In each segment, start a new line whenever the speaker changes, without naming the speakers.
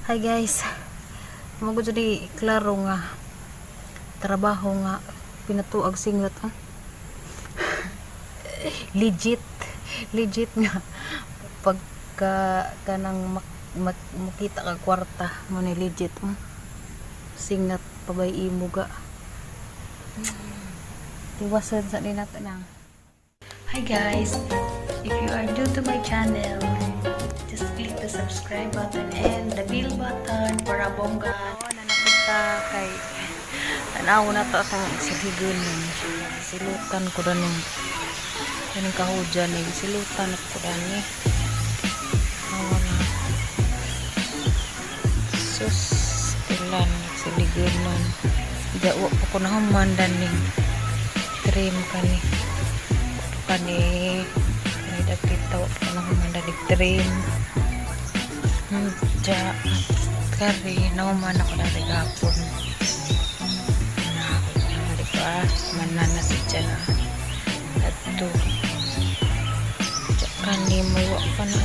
Hi guys, mago jadi klaro nga trabaho nga pinatuag singlet legit nga pagka kanang makita ka kwarta mo ni legit singlet pabay imo ga iwasan sa ninata na. Hi guys, if you are new to my channel, just click the subscribe button and the bell button para bongga na nakita kay tanaw na to atong sihigon silutan ko rin yung kahudyan silutan ko rin na sus ilan siligod nun dawa po ko na humandan ning trim kani dapit tawa po na humandan ning trim ja kari nauman ako na rigapon manana si dyan at to kani mawa pa na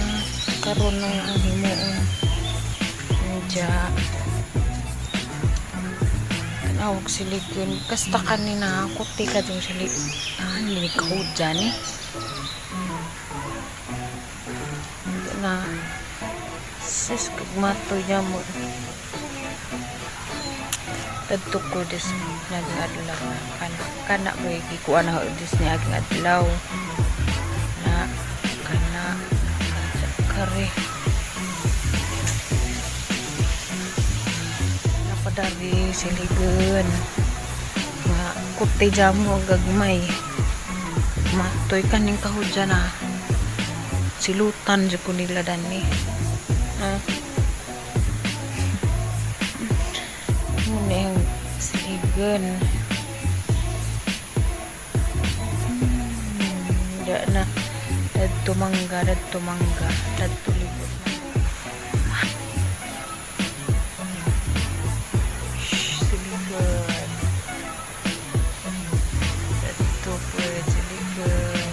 karon na ang himuon dya kanawag siligon kasta kanina kuti ka dyan siligon hindi ka dyan na sis kagmato niya mo tadto ko dis naging adlaw kana may gikuan na dis ni aging adlaw na kana kare napadari siligon nga kuti jamo gagmay matoy kaning kahudyan na silutan dyan ko nila dani muna yung siligon na dadto mangga dadto libot siligon dadto po siligon.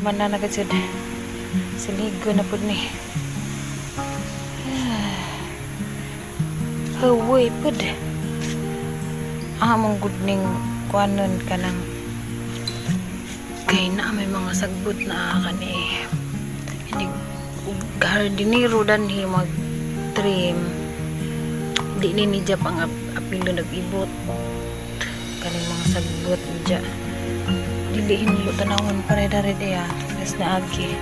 Mananagad sud siligo na pud ni hawoy pud among good ning kuanon kanang kay na may mga sagbot na kani hindi hardinero danhi mag trim di ni dya pang apilo nag-ibot kaning mga sagbot dya dili hinlo tanawon pare-dare dia nes na agi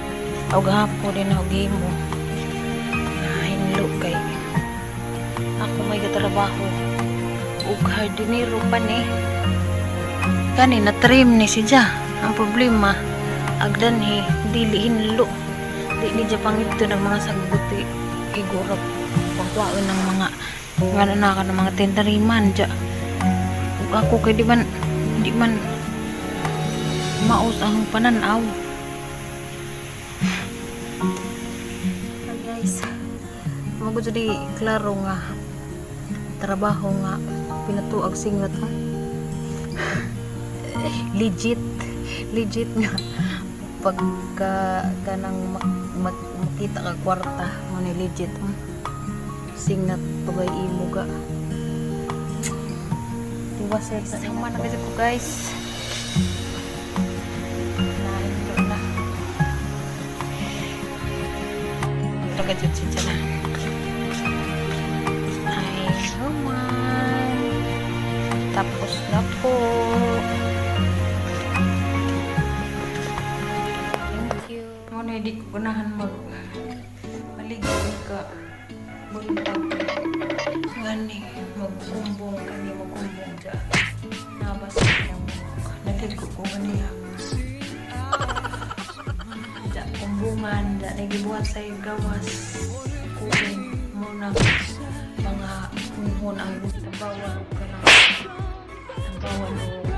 aw gahapo din na gimo na hinlo kay ako may gatrabaho og hardinero pa ni. Kani na trim ni siya. Ang problema agdan ni dili hinlo. Di ni siya pangito ng mga sagbuti. Igurap pagwaon ng mga nga ng mga tenderiman dya. Ug ako kay di man maus ang pananaw. Guys, mo di klaro nga trabaho nga pinatuag singat ha. legit nga pagka kanang makita ka kwarta mo ni legit singat pagay imo ga diba sir sama na kasi ko guys na tagad siya na ay naman tapos na po. Thank you. Muna hindi ko unahan maligid ka buntag ngani magkumbong dyan nabas yung natin ko ganiya dyan kumbungan dyan nagibuhat sa gawas kuling muna mga kunhon ang bawal ka ng bawal o